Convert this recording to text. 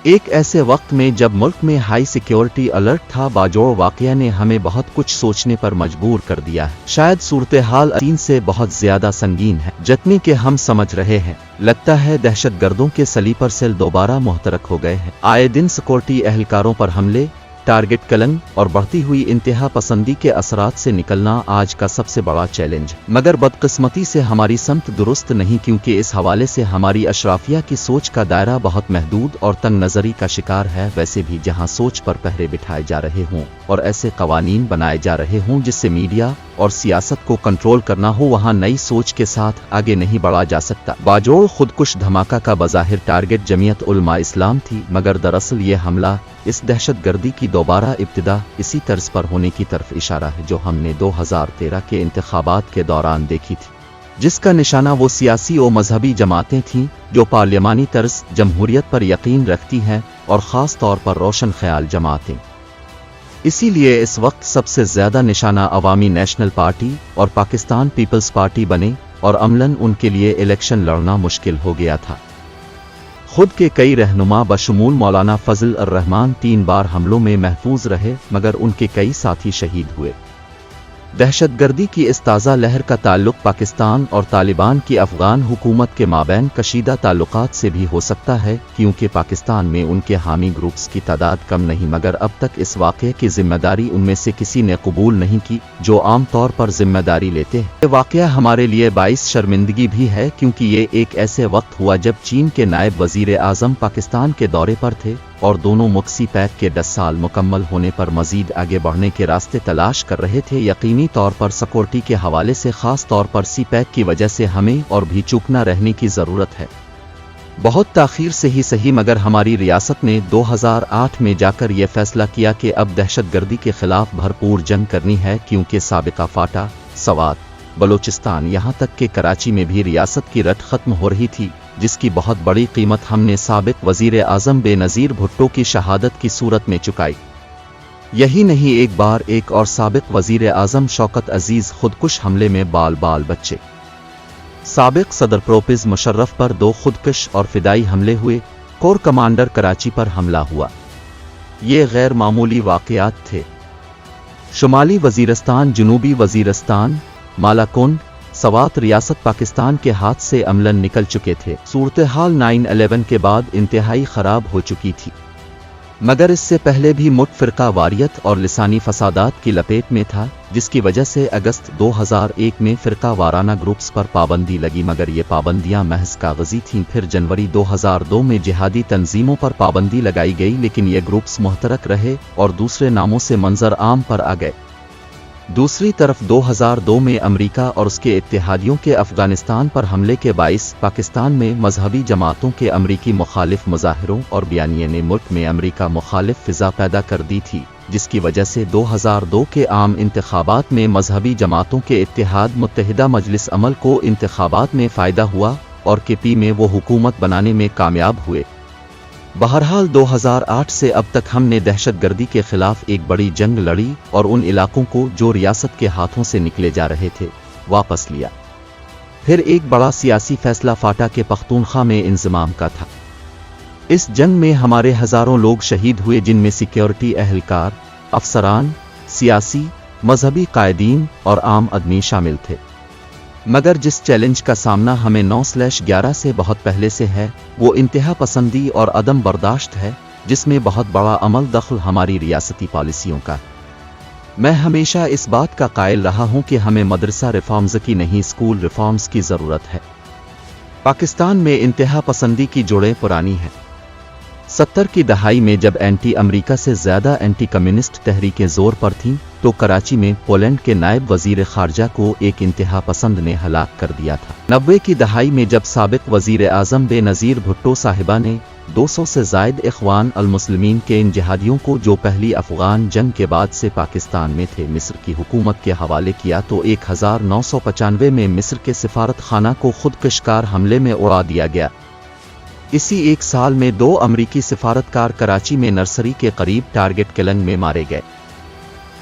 ایک ایسے وقت میں جب ملک میں ہائی سیکیورٹی الرٹ تھا، باجوڑ واقعہ نے ہمیں بہت کچھ سوچنے پر مجبور کر دیا ہے۔ شاید صورتحال چین سے بہت زیادہ سنگین ہے جتنی کہ ہم سمجھ رہے ہیں۔ لگتا ہے دہشت گردوں کے سلیپر سیل دوبارہ محترک ہو گئے ہیں۔ آئے دن سیکورٹی اہلکاروں پر حملے، ٹارگٹ کلنگ اور بڑھتی ہوئی انتہا پسندی کے اثرات سے نکلنا آج کا سب سے بڑا چیلنج، مگر بدقسمتی سے ہماری سمت درست نہیں، کیونکہ اس حوالے سے ہماری اشرافیہ کی سوچ کا دائرہ بہت محدود اور تنگ نظری کا شکار ہے۔ ویسے بھی جہاں سوچ پر پہرے بٹھائے جا رہے ہوں اور ایسے قوانین بنائے جا رہے ہوں جس سے میڈیا اور سیاست کو کنٹرول کرنا ہو، وہاں نئی سوچ کے ساتھ آگے نہیں بڑھا جا سکتا۔ باجوڑ خودکش دھماکہ کا بظاہر ٹارگٹ جمعیت علماء اسلام تھی، مگر دراصل یہ حملہ اس دہشت گردی کی دوبارہ ابتدا اسی طرز پر ہونے کی طرف اشارہ ہے جو ہم نے 2013 کے انتخابات کے دوران دیکھی تھی، جس کا نشانہ وہ سیاسی و مذہبی جماعتیں تھیں جو پارلیمانی طرز جمہوریت پر یقین رکھتی ہیں، اور خاص طور پر روشن خیال جماعتیں۔ اسی لیے اس وقت سب سے زیادہ نشانہ عوامی نیشنل پارٹی اور پاکستان پیپلز پارٹی بنے، اور عملاً ان کے لیے الیکشن لڑنا مشکل ہو گیا تھا۔ خود کے کئی رہنما بشمول مولانا فضل الرحمان 3 بار حملوں میں محفوظ رہے، مگر ان کے کئی ساتھی شہید ہوئے۔ دہشت گردی کی اس تازہ لہر کا تعلق پاکستان اور طالبان کی افغان حکومت کے مابین کشیدہ تعلقات سے بھی ہو سکتا ہے، کیونکہ پاکستان میں ان کے حامی گروپس کی تعداد کم نہیں، مگر اب تک اس واقعے کی ذمہ داری ان میں سے کسی نے قبول نہیں کی جو عام طور پر ذمہ داری لیتے ہیں۔ یہ واقعہ ہمارے لیے باعث شرمندگی بھی ہے، کیونکہ یہ ایک ایسے وقت ہوا جب چین کے نائب وزیر اعظم پاکستان کے دورے پر تھے، اور دونوں ملک سی پیک کے 10 سال مکمل ہونے پر مزید آگے بڑھنے کے راستے تلاش کر رہے تھے۔ یقینی طور پر سیکورٹی کے حوالے سے، خاص طور پر سی پیک کی وجہ سے ہمیں اور بھی چوکنا رہنے کی ضرورت ہے۔ بہت تاخیر سے ہی صحیح، مگر ہماری ریاست نے 2008 میں جا کر یہ فیصلہ کیا کہ اب دہشت گردی کے خلاف بھرپور جنگ کرنی ہے، کیونکہ سابقہ فاٹا، سوات، بلوچستان، یہاں تک کہ کراچی میں بھی ریاست کی رٹ ختم ہو رہی تھی، جس کی بہت بڑی قیمت ہم نے سابق وزیر اعظم بے نظیر بھٹو کی شہادت کی صورت میں چکائی۔ یہی نہیں، ایک بار ایک اور سابق وزیر اعظم شوکت عزیز خودکش حملے میں بال بچے۔ سابق صدر پروپرز مشرف پر 2 خودکش اور فدائی حملے ہوئے، کور کمانڈر کراچی پر حملہ ہوا۔ یہ غیر معمولی واقعات تھے۔ شمالی وزیرستان، جنوبی وزیرستان، مالاکنڈ، سوات ریاست پاکستان کے ہاتھ سے عملاً نکل چکے تھے۔ صورتحال 9/11 کے بعد انتہائی خراب ہو چکی تھی، مگر اس سے پہلے بھی ملک فرقہ واریت اور لسانی فسادات کی لپیٹ میں تھا، جس کی وجہ سے اگست 2001 میں فرقہ وارانہ گروپس پر پابندی لگی، مگر یہ پابندیاں محض کاغذی تھیں۔ پھر جنوری 2002 میں جہادی تنظیموں پر پابندی لگائی گئی، لیکن یہ گروپس محترک رہے اور دوسرے ناموں سے منظر عام پر آ گئے۔ دوسری طرف 2002 میں امریکہ اور اس کے اتحادیوں کے افغانستان پر حملے کے باعث پاکستان میں مذہبی جماعتوں کے امریکی مخالف مظاہروں اور بیانیے نے ملک میں امریکہ مخالف فضا پیدا کر دی تھی، جس کی وجہ سے 2002 کے عام انتخابات میں مذہبی جماعتوں کے اتحاد متحدہ مجلس عمل کو انتخابات میں فائدہ ہوا، اور کے پی میں وہ حکومت بنانے میں کامیاب ہوئے۔ بہرحال 2008 سے اب تک ہم نے دہشت گردی کے خلاف ایک بڑی جنگ لڑی، اور ان علاقوں کو جو ریاست کے ہاتھوں سے نکلے جا رہے تھے واپس لیا۔ پھر ایک بڑا سیاسی فیصلہ فاٹا کے پختونخوا میں انضمام کا تھا۔ اس جنگ میں ہمارے ہزاروں لوگ شہید ہوئے، جن میں سیکیورٹی اہلکار، افسران، سیاسی، مذہبی قائدین اور عام آدمی شامل تھے۔ مگر جس چیلنج کا سامنا ہمیں 9/11 سے بہت پہلے سے ہے، وہ انتہا پسندی اور عدم برداشت ہے، جس میں بہت بڑا عمل دخل ہماری ریاستی پالیسیوں کا۔ میں ہمیشہ اس بات کا قائل رہا ہوں کہ ہمیں مدرسہ ریفارمز کی نہیں، اسکول ریفارمز کی ضرورت ہے۔ پاکستان میں انتہا پسندی کی جڑیں پرانی ہیں۔ 70 کی دہائی میں جب اینٹی امریکہ سے زیادہ اینٹی کمیونسٹ تحریکیں زور پر تھیں، تو کراچی میں پولینڈ کے نائب وزیر خارجہ کو ایک انتہا پسند نے ہلاک کر دیا تھا۔ 90 کی دہائی میں جب سابق وزیر اعظم بے نظیر بھٹو صاحبہ نے 200 سے زائد اخوان المسلمین کے ان جہادیوں کو جو پہلی افغان جنگ کے بعد سے پاکستان میں تھے مصر کی حکومت کے حوالے کیا، تو 1995 میں مصر کے سفارت خانہ کو خودکشکار حملے میں اڑا دیا گیا۔ اسی ایک سال میں 2 امریکی سفارتکار کراچی میں نرسری کے قریب ٹارگٹ کلنگ میں مارے گئے۔